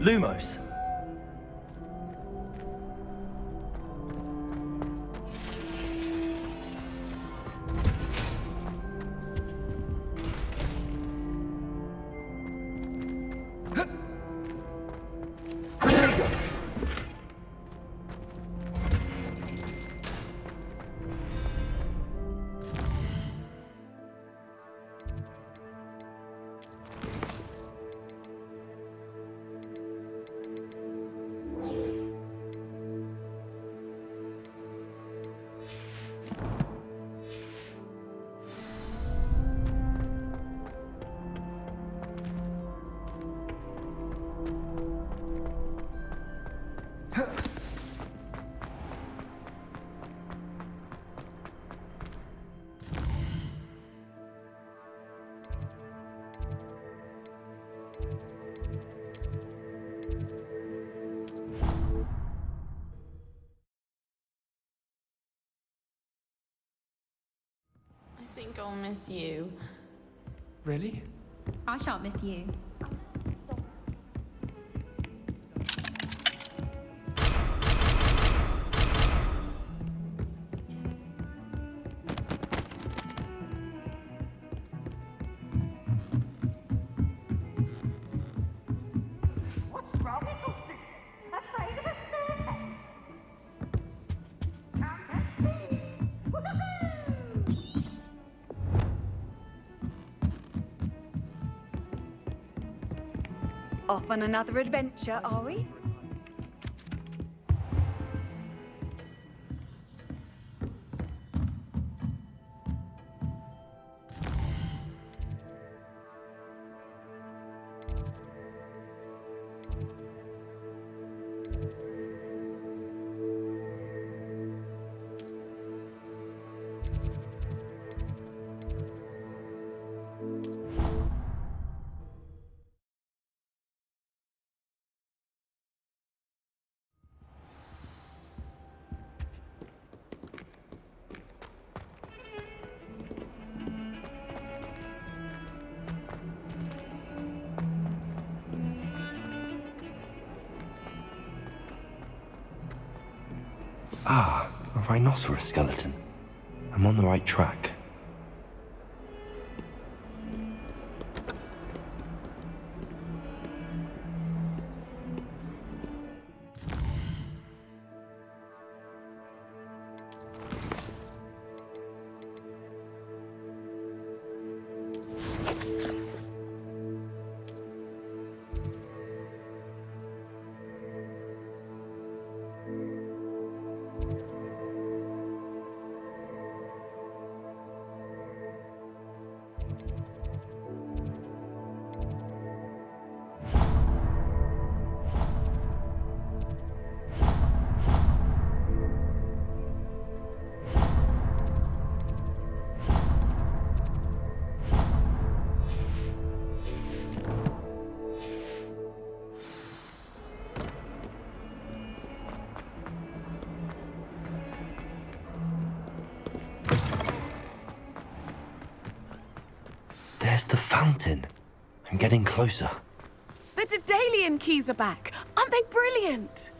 Lumos. I think I'll miss you. Really? I shan't miss you. What's wrong with you? Afraid of a surface? Come and see! Woohoo! Off on another adventure, are we? Ah, a rhinoceros skeleton. I'm on the right track. There's the fountain. I'm getting closer. The Daedalian keys are back. Aren't they brilliant?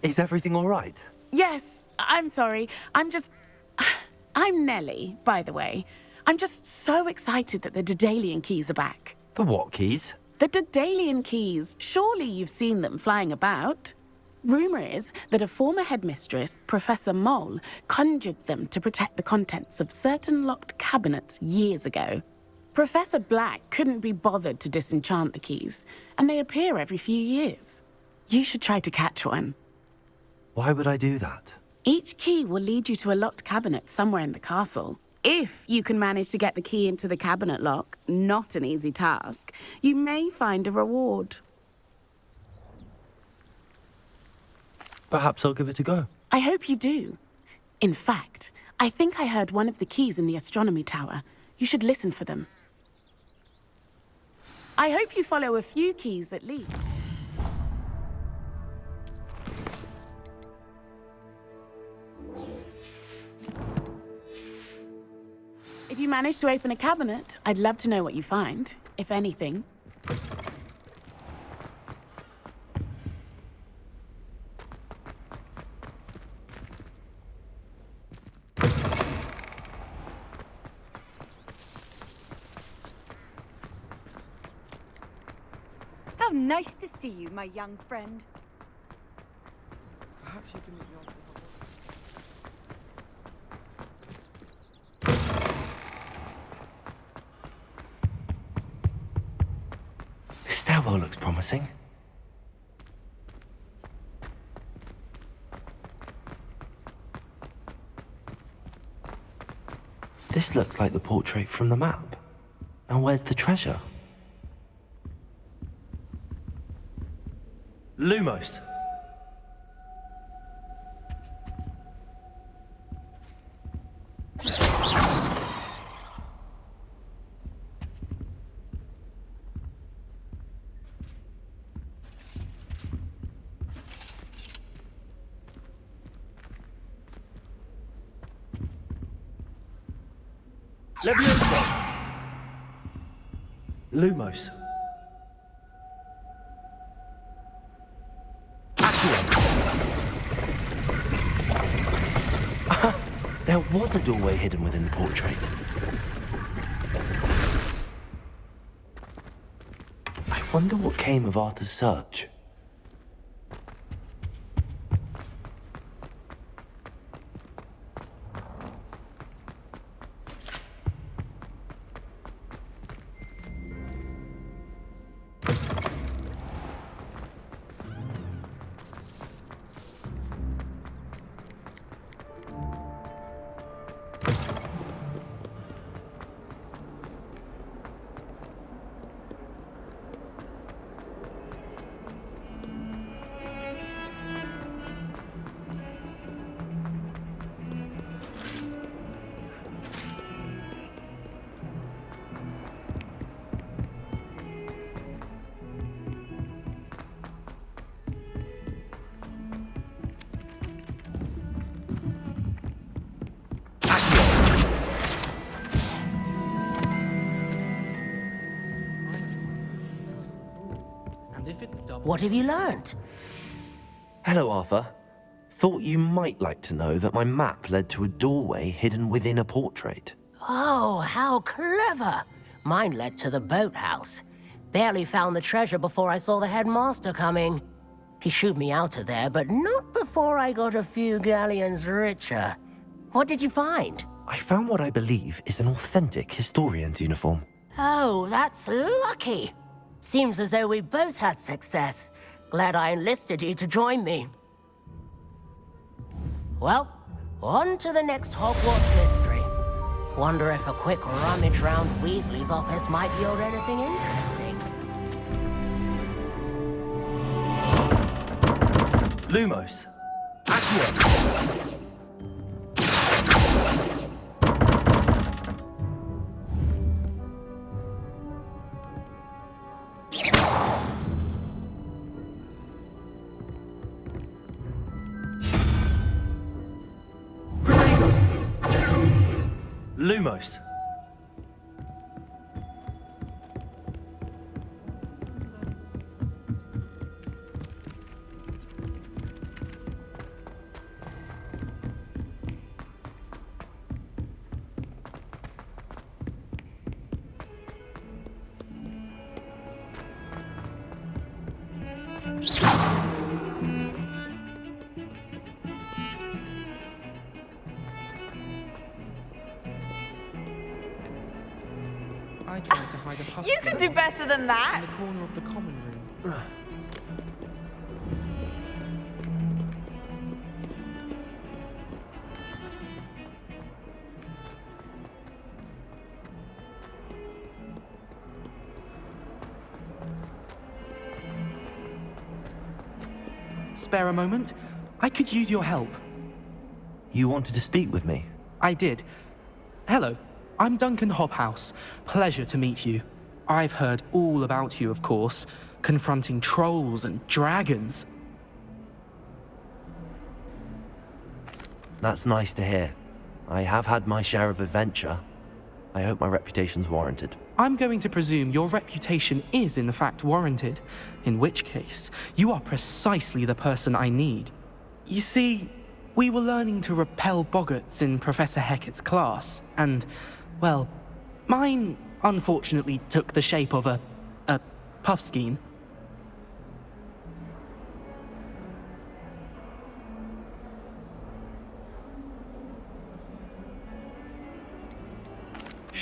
Is everything all right? Yes, I'm sorry. I'm Nellie, by the way. I'm just so excited that the Daedalian keys are back. The what keys? The Daedalian keys. Surely you've seen them flying about. Rumour is that a former headmistress, Professor Moll, conjured them to protect the contents of certain locked cabinets years ago. Professor Black couldn't be bothered to disenchant the keys, and they appear every few years. You should try to catch one. Why would I do that? Each key will lead you to a locked cabinet somewhere in the castle. If you can manage to get the key into the cabinet lock, not an easy task, you may find a reward. Perhaps I'll give it a go. I hope you do. In fact, I think I heard one of the keys in the astronomy tower. You should listen for them. I hope you follow a few keys at least. If you manage to open a cabinet, I'd love to know what you find, if anything. How nice to see you, my young friend. Perhaps you can meet me on This stairwell looks promising. This looks like the portrait from the map. Now where's the treasure? Lumos! Leviosa! Lumos. There was a doorway hidden within the portrait. I wonder what came of Arthur's search. What have you learnt? Hello, Arthur. Thought you might like to know that my map led to a doorway hidden within a portrait. Oh, how clever! Mine led to the boathouse. Barely found the treasure before I saw the headmaster coming. He shooed me out of there, but not before I got a few galleons richer. What did you find? I found what I believe is an authentic historian's uniform. Oh, that's lucky. Seems as though we both had success. Glad I enlisted you to join me. Well, on to the next Hogwarts mystery. Wonder if a quick rummage round Weasley's office might yield anything interesting. Lumos. Accio. Lumos. I tried to hide a puff You can do better than in that. the corner of the common room. Spare a moment? I could use your help. You wanted to speak with me? I did. Hello, I'm Duncan Hobhouse. Pleasure to meet you. I've heard all about you, of course, confronting trolls and dragons. That's nice to hear. I have had my share of adventure. I hope my reputation's warranted. I'm going to presume your reputation is in fact warranted, in which case, you are precisely the person I need. You see, we were learning to repel boggarts in Professor Hecat's class, and, well, mine unfortunately took the shape of a puffskein.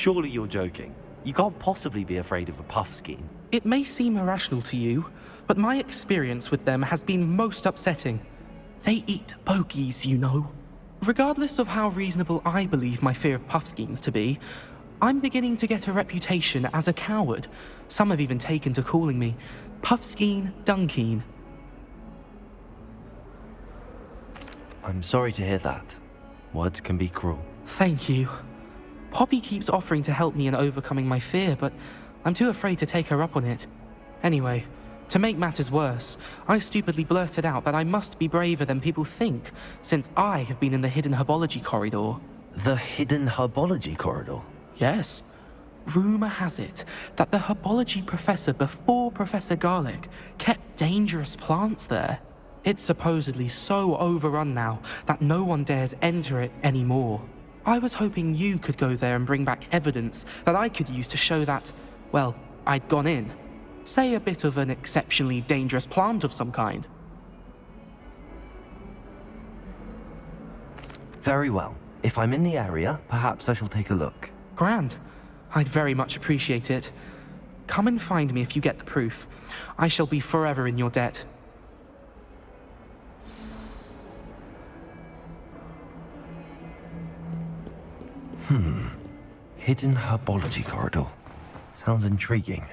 Surely you're joking. You can't possibly be afraid of a puffskein. It may seem irrational to you, but my experience with them has been most upsetting. They eat bogies, you know. Regardless of how reasonable I believe my fear of puffskeins to be, I'm beginning to get a reputation as a coward. Some have even taken to calling me Puffskeen Dunkeen. I'm sorry to hear that. Words can be cruel. Thank you. Poppy keeps offering to help me in overcoming my fear, but I'm too afraid to take her up on it. Anyway, to make matters worse, I stupidly blurted out that I must be braver than people think, since I have been in the hidden herbology corridor. The hidden herbology corridor? Yes. Rumour has it that the herbology professor before Professor Garlic kept dangerous plants there. It's supposedly so overrun now that no one dares enter it anymore. I was hoping you could go there and bring back evidence that I could use to show that, well, I'd gone in. Say a bit of an exceptionally dangerous plant of some kind. Very well. If I'm in the area, perhaps I shall take a look. Grand. I'd very much appreciate it. Come and find me if you get the proof. I shall be forever in your debt. Hidden herbology corridor. Sounds intriguing.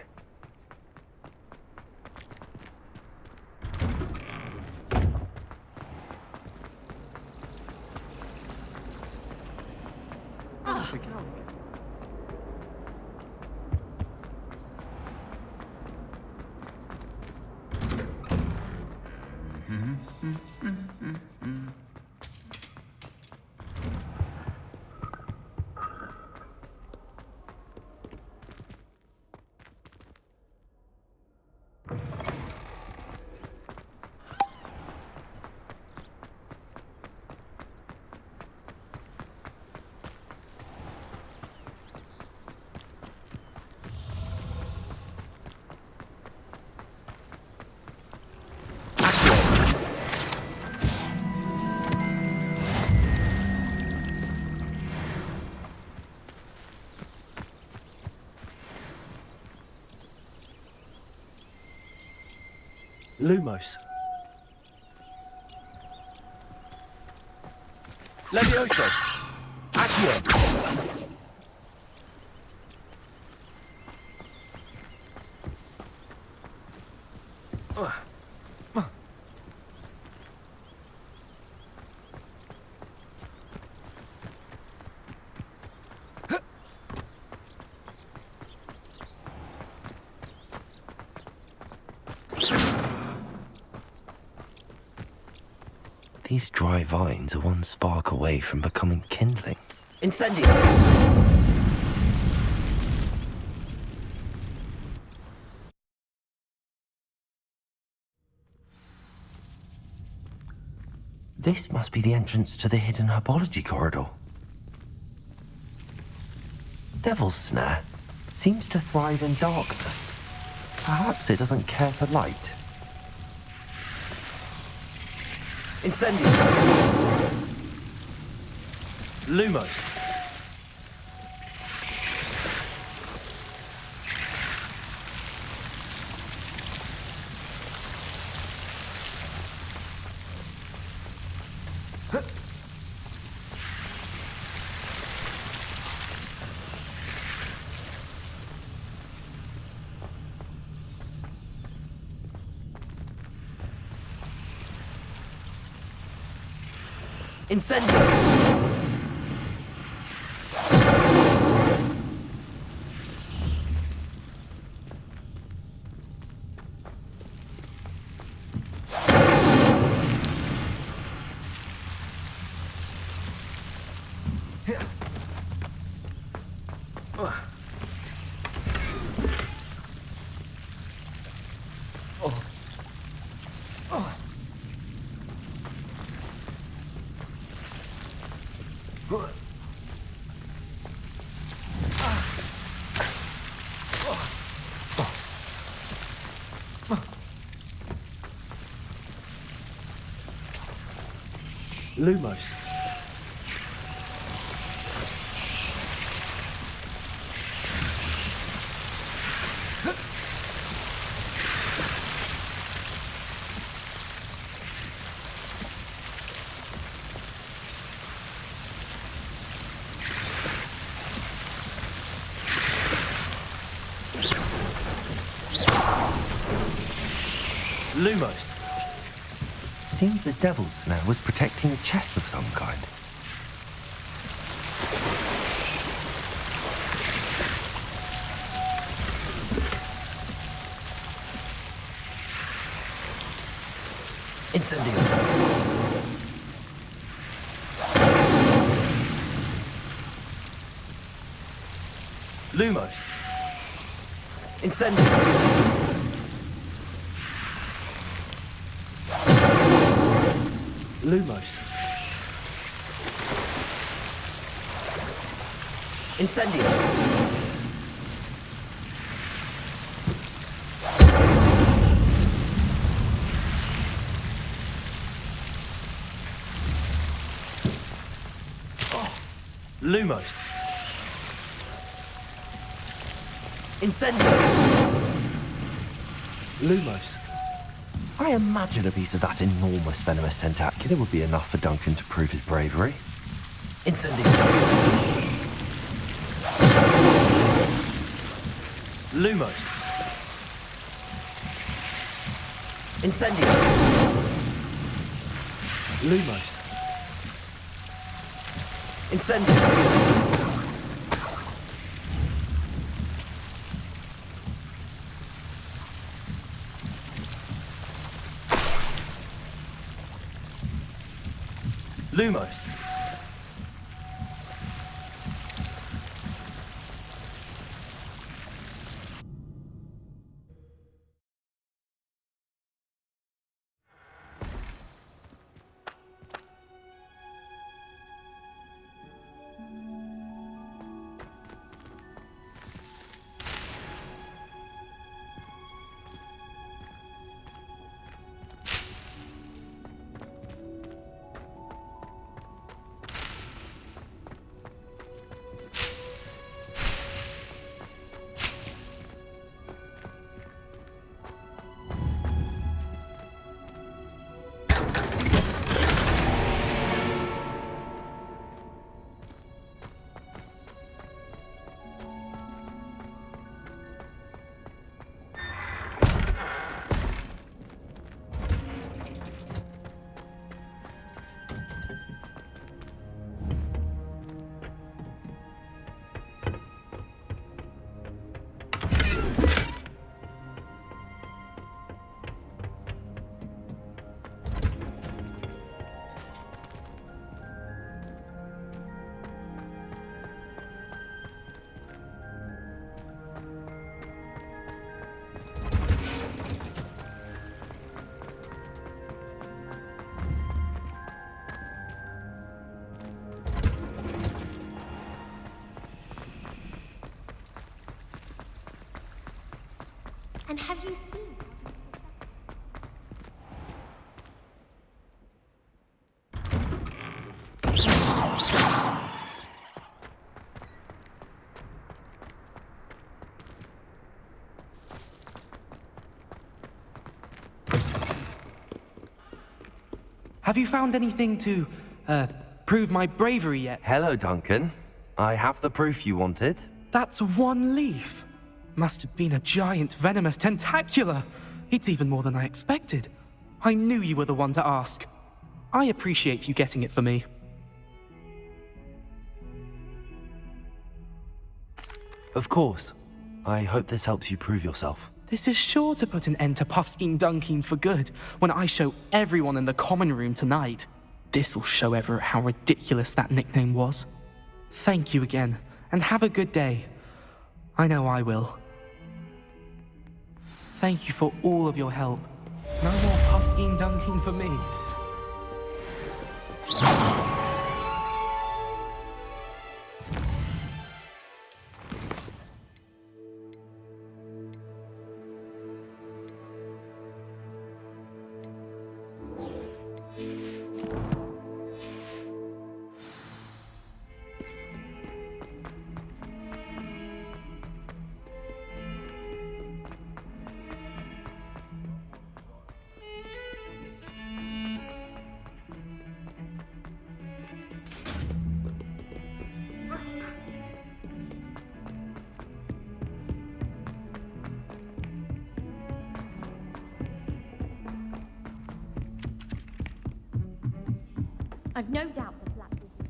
Lumos. Levioso. Accio. These dry vines are one spark away from becoming kindling. Incendio! This must be the entrance to the hidden herbology corridor. Devil's Snare seems to thrive in darkness. Perhaps it doesn't care for light. Incendio! Lumos! Incendio! Lumos. Lumos. Seems the devil's snare was protecting a chest of some kind. Incendio. Lumos. Incendio. Lumos. Incendio. Lumos. Incendio. Lumos. I imagine a piece of that enormous venomous tentacular would be enough for Duncan to prove his bravery. Incendio. Lumos. Incendio. Lumos. Incendio. Lumos. And have you seen? Have you found anything to, prove my bravery yet? Hello, Duncan. I have the proof you wanted. That's one leaf. Must have been a giant venomous tentacula. It's even more than I expected. I knew you were the one to ask. I appreciate you getting it for me. Of course. I hope this helps you prove yourself. This is sure to put an end to Puffskein Dunkeen for good when I show everyone in the common room tonight. This'll show Everett how ridiculous that nickname was. Thank you again, and have a good day. I know I will. Thank you for all of your help. No more Puffskein Dunkeen for me. I've no doubt the flat will be the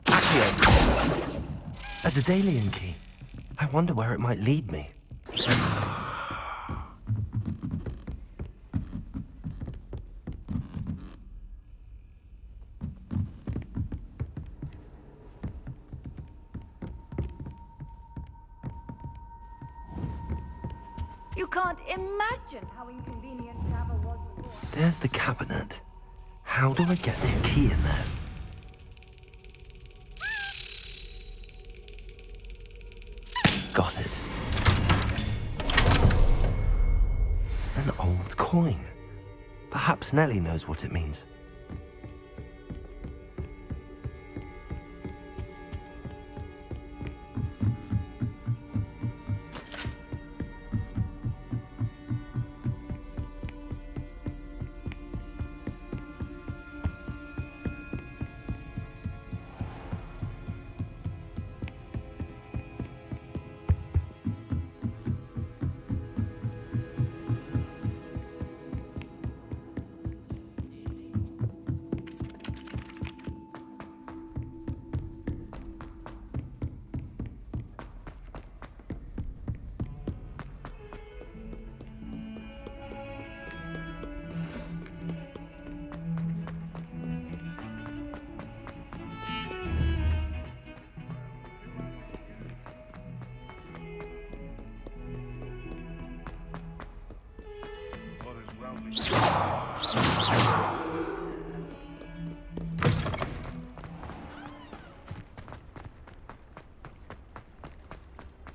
Accio! A Daedalian key. I wonder where it might lead me. You can't imagine how inconvenient travel was before. There's the cabinet. How do I get this key in there? Got it. An old coin. Perhaps Nellie knows what it means.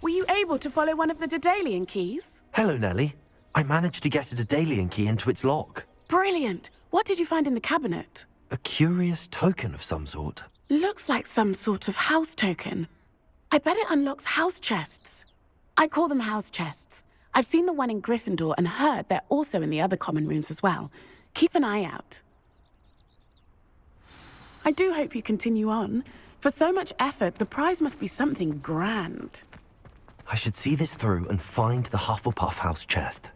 Were you able to follow one of the Daedalian keys? Hello, Nellie. I managed to get a Daedalian key into its lock. Brilliant! What did you find in the cabinet? A curious token of some sort. Looks like some sort of house token. I bet it unlocks house chests. I call them house chests. I've seen the one in Gryffindor and heard they're also in the other common rooms as well. Keep an eye out. I do hope you continue on. For so much effort, the prize must be something grand. I should see this through and find the Hufflepuff house chest.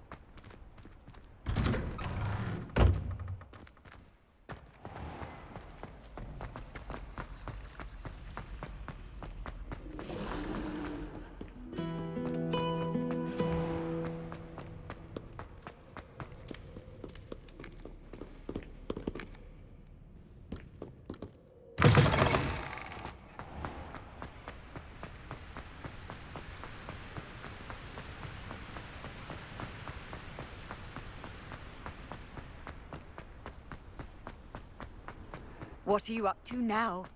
What are you up to now?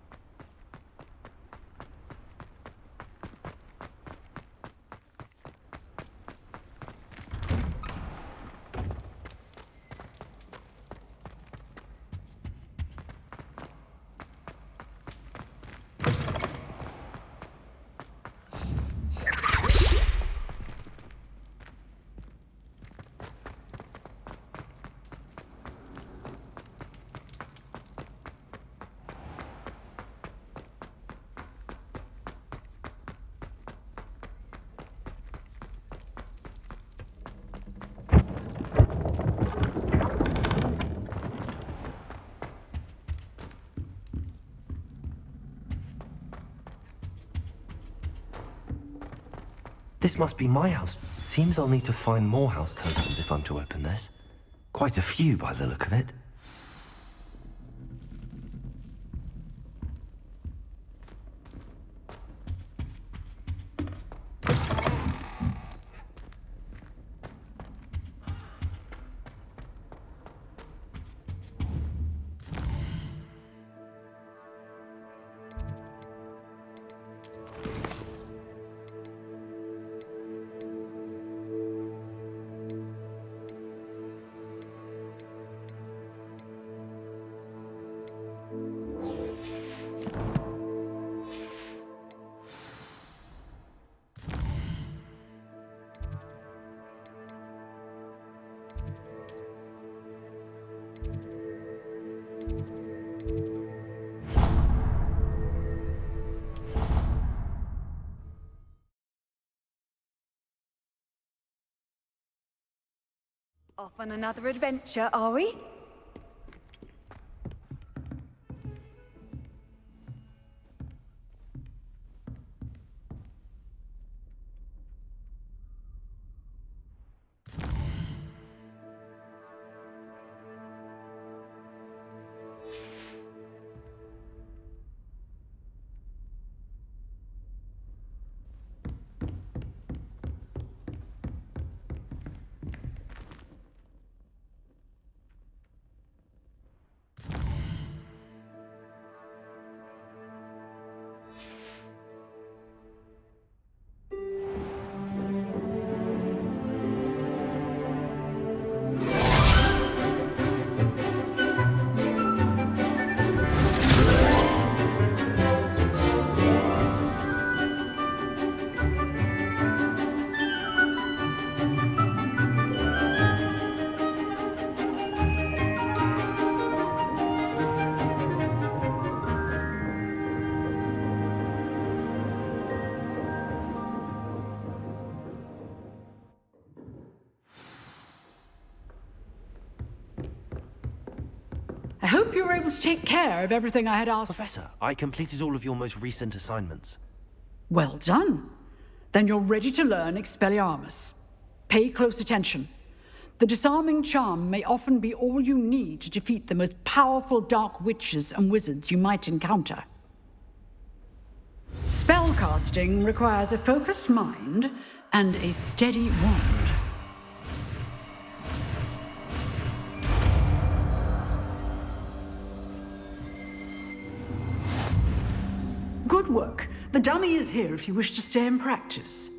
This must be my house. Seems I'll need to find more house tokens if I'm to open this. Quite a few by the look of it. Off on another adventure, are we? I hope you were able to take care of everything I had asked. Professor, I completed all of your most recent assignments. Well done. Then you're ready to learn Expelliarmus. Pay close attention. The disarming charm may often be all you need to defeat the most powerful dark witches and wizards you might encounter. Spellcasting requires a focused mind and a steady wand. Good work. The dummy is here if you wish to stay and practice.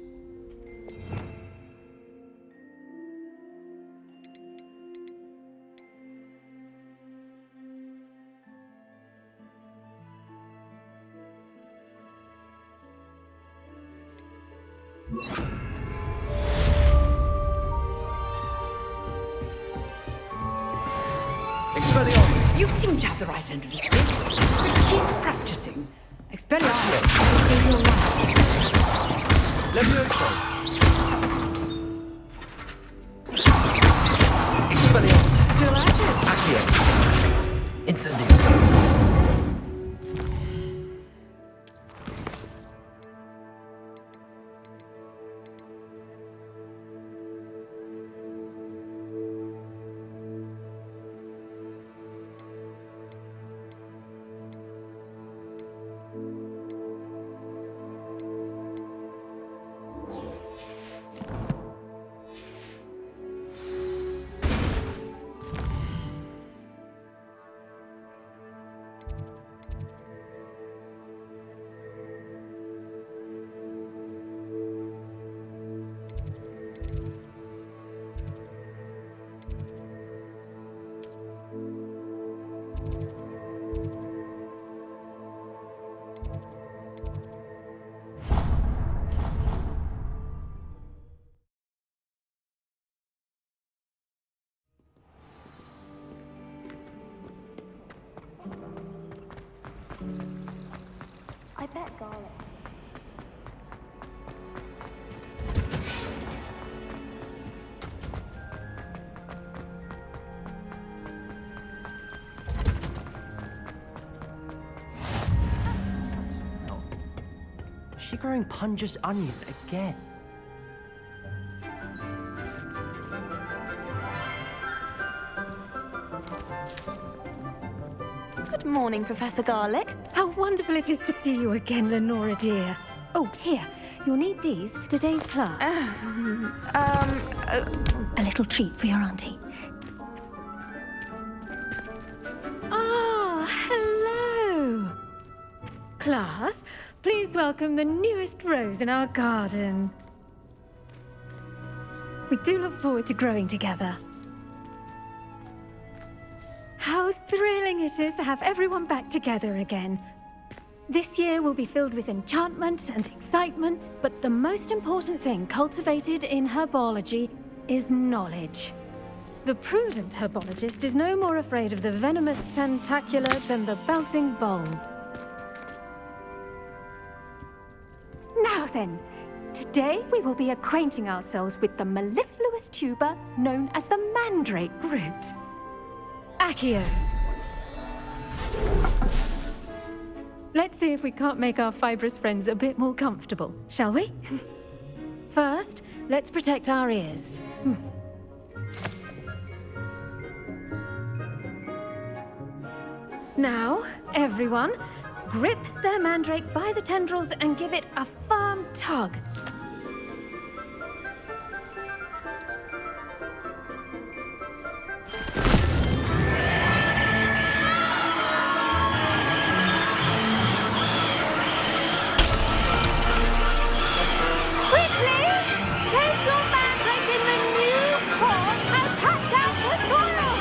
Expelliarmus! You seem to have the right end of the stick. But keep practicing. Expelliarmus will save your life. Levioso! Expelliarmus! Still at it? Accio! Incendio! I bet garlic. Is she growing Punja's onion again? Good morning, Professor Garlic. How wonderful it is to see you again, Lenora dear. Oh, here. You'll need these for today's class. A little treat for your auntie. Oh, hello. Class, please welcome the newest rose in our garden. We do look forward to growing together. How thrilling it is to have everyone back together again. This year will be filled with enchantment and excitement, but the most important thing cultivated in herbology is knowledge. The prudent herbologist is no more afraid of the venomous tentacular than the bouncing bulb. Now then, today we will be acquainting ourselves with the mellifluous newest tuber known as the mandrake root. Accio. Let's see if we can't make our fibrous friends a bit more comfortable, shall we? First, let's protect our ears. Now, everyone, grip their mandrake by the tendrils and give it a firm tug. Quickly! Place your mandrake in the new pot and cut down the soil!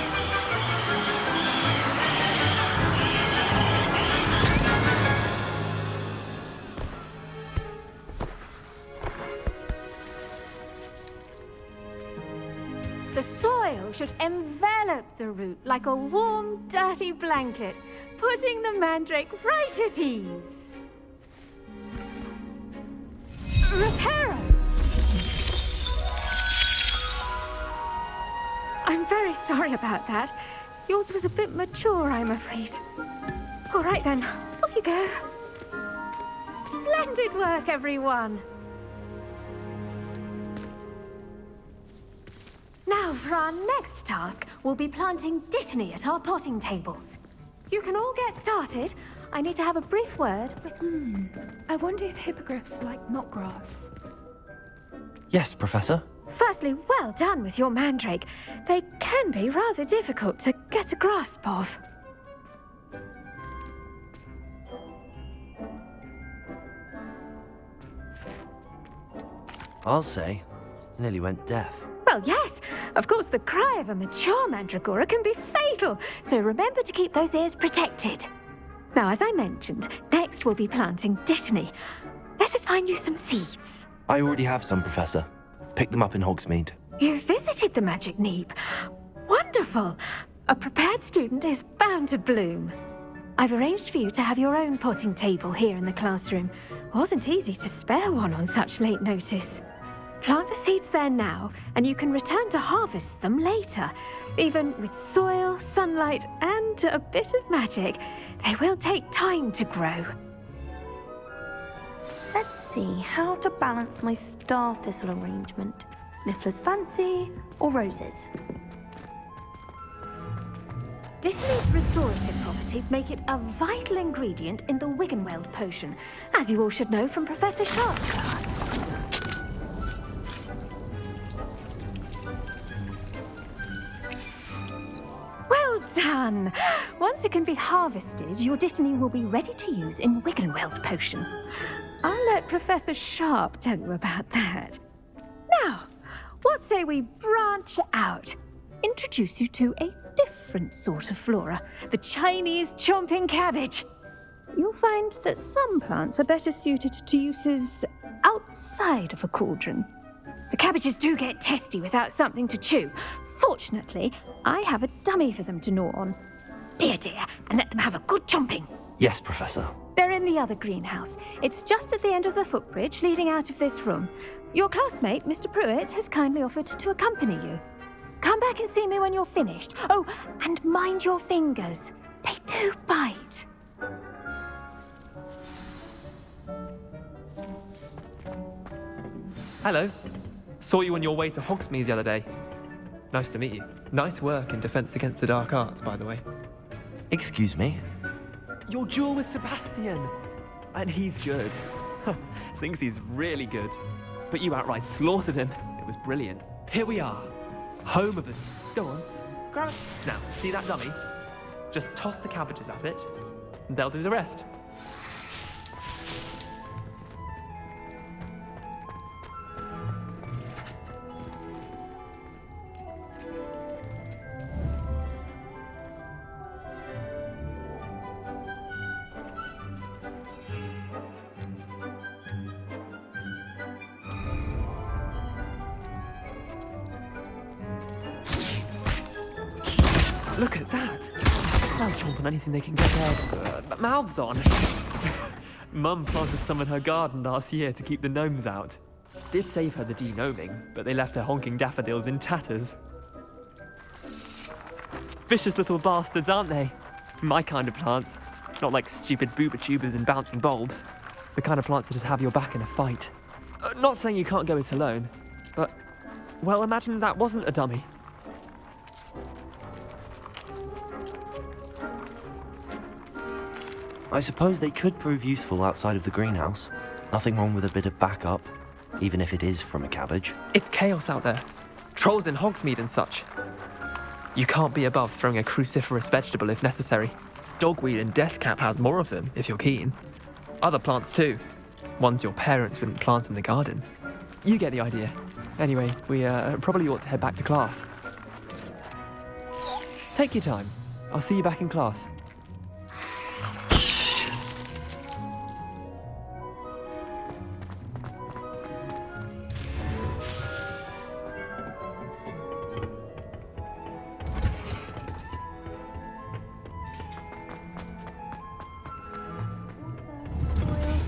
The soil should envelop the root like a warm, dirty blanket, putting the mandrake right at ease. Reparo! I'm very sorry about that. Yours was a bit mature, I'm afraid. All right then, off you go. Splendid work, everyone. Now, for our next task, we'll be planting dittany at our potting tables. You can all get started. I need to have a brief word with... I wonder if hippogriffs like knotgrass. Yes, Professor. Firstly, well done with your mandrake. They can be rather difficult to get a grasp of. I'll say, nearly went deaf. Well, yes. Of course, the cry of a mature mandragora can be fatal, so remember to keep those ears protected. Now, as I mentioned, next we'll be planting dittany. Let us find you some seeds. I already have some, Professor. Picked them up in Hogsmeade. You visited the Magic Neep. Wonderful. A prepared student is bound to bloom. I've arranged for you to have your own potting table here in the classroom. Wasn't easy to spare one on such late notice. Plant the seeds there now, and you can return to harvest them later. Even with soil, sunlight, and a bit of magic, they will take time to grow. Let's see how to balance my star thistle arrangement. Niffler's Fancy or roses? Dittany's restorative properties make it a vital ingredient in the Wiggenweld potion, as you all should know from Professor Sharp's class. Well done! Once it can be harvested, your dittany will be ready to use in Wiggenweld potion. I'll let Professor Sharp tell you about that. Now, what say we branch out? Introduce you to a different sort of flora, the Chinese chomping cabbage. You'll find that some plants are better suited to uses outside of a cauldron. The cabbages do get testy without something to chew. Fortunately, I have a dummy for them to gnaw on. Be a dear and let them have a good chomping. Yes, Professor. They're in the other greenhouse. It's just at the end of the footbridge leading out of this room. Your classmate, Mr. Pruitt, has kindly offered to accompany you. Come back and see me when you're finished. Oh, and mind your fingers. They do bite. Hello. Saw you on your way to Hogsmeade the other day. Nice to meet you. Nice work in Defense Against the Dark Arts, by the way. Excuse me? Your duel with Sebastian. And he's good. Thinks he's really good. But you outright slaughtered him. It was brilliant. Here we are. Home of the... Go on. Grab it. Now, see that dummy? Just toss the cabbages at it, and they'll do the rest. Look at that! They'll chomp on anything they can get their mouths on. Mum planted some in her garden last year to keep the gnomes out. did save her the denoming, but they left her honking daffodils in tatters. Vicious little bastards, aren't they? My kind of plants. Not like stupid booba tubers and bouncing bulbs. The kind of plants that'd have your back in a fight. Not saying you can't go it alone, but, well, imagine that wasn't a dummy. I suppose they could prove useful outside of the greenhouse. Nothing wrong with a bit of backup, even if it is from a cabbage. It's chaos out there. Trolls in Hogsmeade and such. You can't be above throwing a cruciferous vegetable if necessary. Dogweed and deathcap has more of them, if you're keen. Other plants too. Ones your parents wouldn't plant in the garden. You get the idea. Anyway, we probably ought to head back to class. Take your time. I'll see you back in class.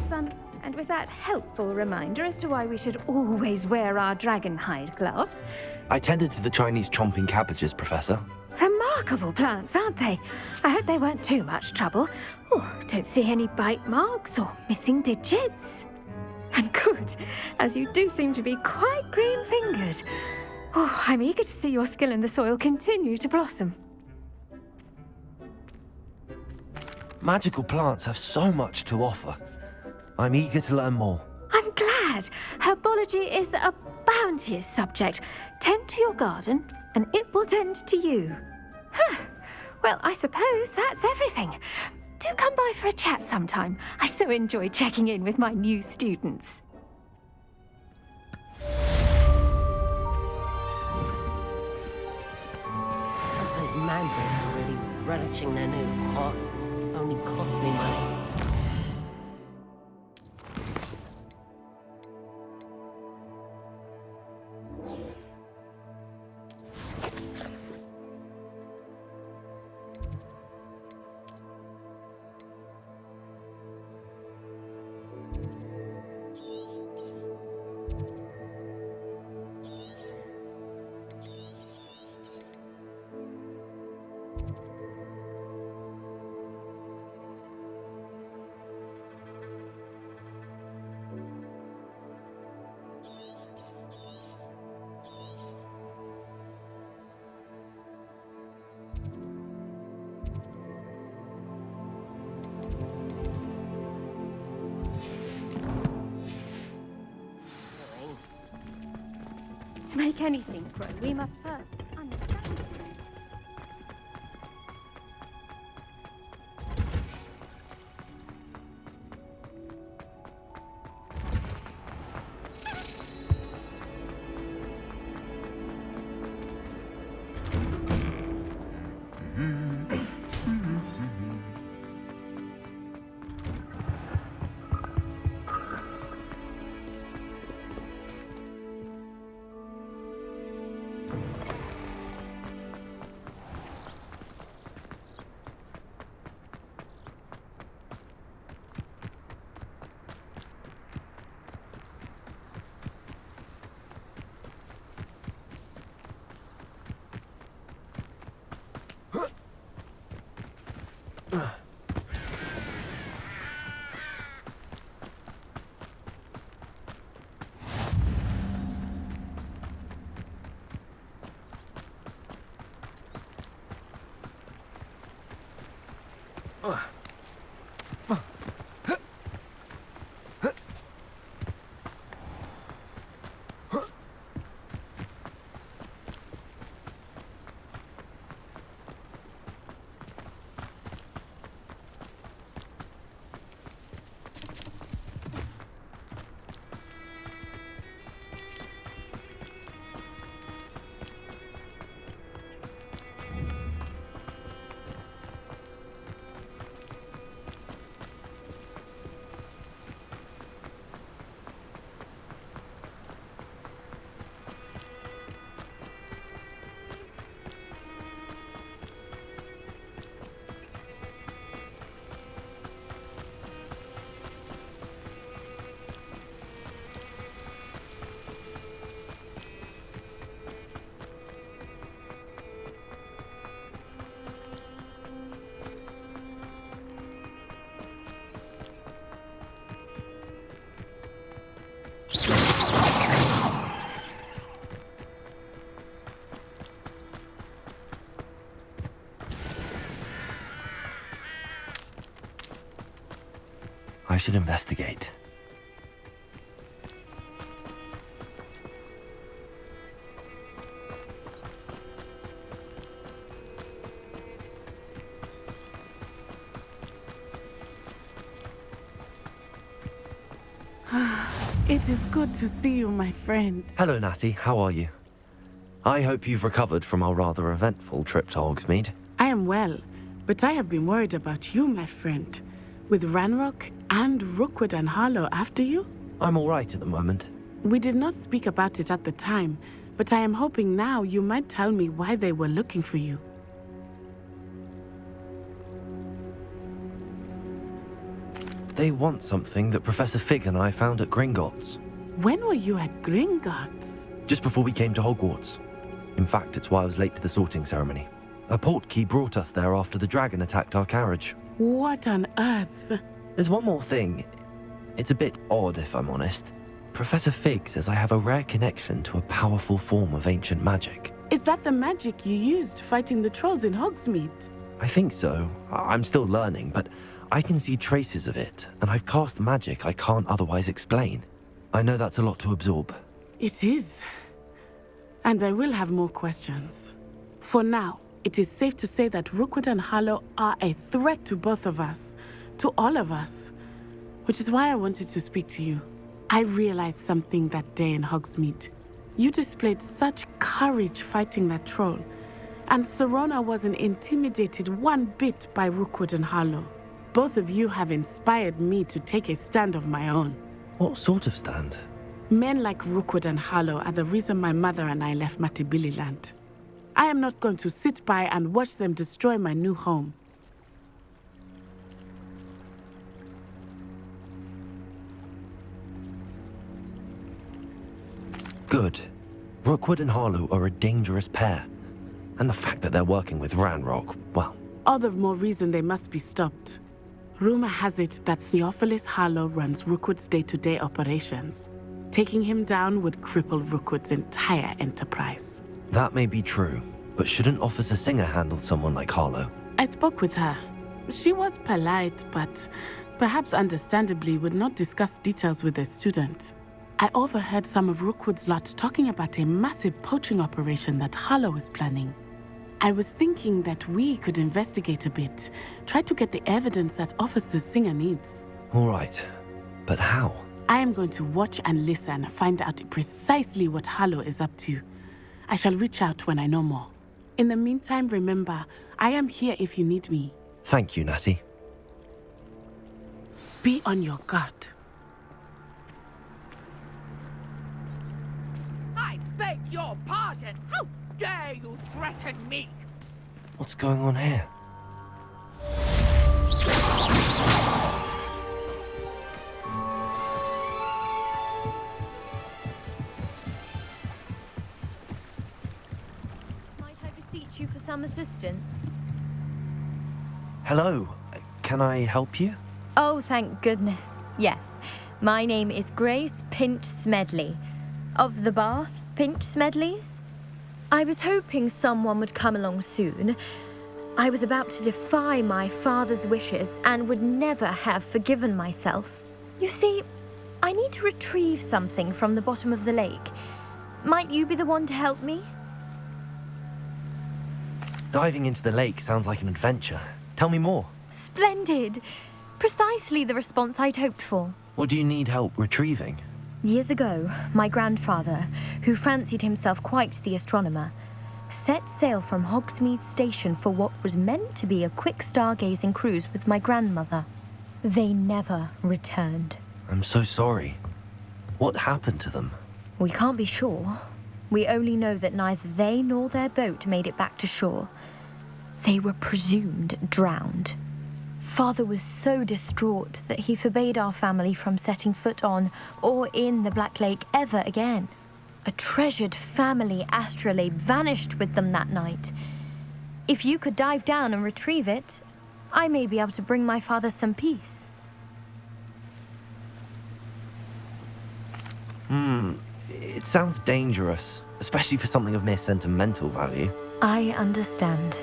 Son, and with that helpful reminder as to why we should always wear our dragon hide gloves. I tended to the Chinese chomping cabbages, Professor. Remarkable plants, aren't they? I hope they weren't too much trouble. Oh, don't see any bite marks or missing digits. And good, as you do seem to be quite green-fingered. Oh, I'm eager to see your skill in the soil continue to blossom. Magical plants have so much to offer. I'm eager to learn more. I'm glad. Herbology is a bounteous subject. Tend to your garden, and it will tend to you. Huh. Well, I suppose that's everything. Do come by for a chat sometime. I so enjoy checking in with my new students. Those mandrakes are really relishing their new pots. Only cost me money. To make anything grow, we must first understand it. should investigate. It is good to see you, my friend. Hello, Natty. How are you? I hope you've recovered from our rather eventful trip to Hogsmeade. I am well, but I have been worried about you, my friend. With Ranrock and Rookwood and Harlow after you? I'm all right at the moment. We did not speak about it at the time, but I am hoping now you might tell me why they were looking for you. They want something that Professor Fig and I found at Gringotts. When were you at Gringotts? Just before we came to Hogwarts. In fact, it's why I was late to the sorting ceremony. A portkey brought us there after the dragon attacked our carriage. What on earth? There's one more thing. It's a bit odd, if I'm honest. Professor Fig says I have a rare connection to a powerful form of ancient magic. Is that the magic you used fighting the trolls in Hogsmeade? I think so. I'm still learning, but I can see traces of it, and I've cast magic I can't otherwise explain. I know that's a lot to absorb. It is. And I will have more questions. For now, it is safe to say that Rookwood and Harlow are a threat to both of us, to all of us, which is why I wanted to speak to you. I realized something that day in Hogsmeade. You displayed such courage fighting that troll, and Serona wasn't intimidated one bit by Rookwood and Harlow. Both of you have inspired me to take a stand of my own. What sort of stand? Men like Rookwood and Harlow are the reason my mother and I left Matabeleland. I am not going to sit by and watch them destroy my new home. Good. Rookwood and Harlow are a dangerous pair. And the fact that they're working with Ranrock, well... All the more reason they must be stopped. Rumor has it that Theophilus Harlow runs Rookwood's day-to-day operations. Taking him down would cripple Rookwood's entire enterprise. That may be true, but shouldn't Officer Singer handle someone like Harlow? I spoke with her. She was polite, but perhaps understandably would not discuss details with a student. I overheard some of Rookwood's lot talking about a massive poaching operation that Harlow is planning. I was thinking that we could investigate a bit, try to get the evidence that Officer Singer needs. All right, but how? I am going to watch and listen, find out precisely what Harlow is up to. I shall reach out when I know more. In the meantime, remember, I am here if you need me. Thank you, Natty. Be on your guard. I beg your pardon. How dare you threaten me? What's going on here? Might I beseech you for some assistance? Hello. Can I help you? Oh, thank goodness. Yes. My name is Grace Pinch Smedley. Of the Bath Pinch Smedleys? I was hoping someone would come along soon. I was about to defy my father's wishes and would never have forgiven myself. You see, I need to retrieve something from the bottom of the lake. Might you be the one to help me? Diving into the lake sounds like an adventure. Tell me more. Splendid! Precisely the response I'd hoped for. What do you need help retrieving? Years ago, my grandfather, who fancied himself quite the astronomer, set sail from Hogsmeade Station for what was meant to be a quick stargazing cruise with my grandmother. They never returned. I'm so sorry. What happened to them? We can't be sure. We only know that neither they nor their boat made it back to shore. They were presumed drowned. Father was so distraught that he forbade our family from setting foot on or in the Black Lake ever again. A treasured family astrolabe vanished with them that night. If you could dive down and retrieve it, I may be able to bring my father some peace. It sounds dangerous, especially for something of mere sentimental value. I understand.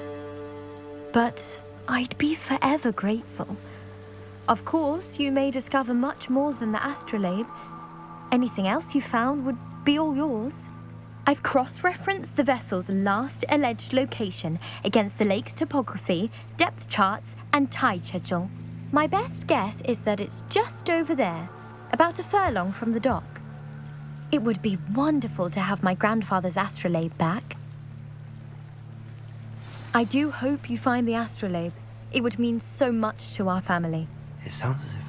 But I'd be forever grateful. Of course, you may discover much more than the astrolabe. Anything else you found would be all yours. I've cross-referenced the vessel's last alleged location against the lake's topography, depth charts, and tide schedule. My best guess is that it's just over there, about a furlong from the dock. It would be wonderful to have my grandfather's astrolabe back. I do hope you find the astrolabe. It would mean so much to our family. It sounds as if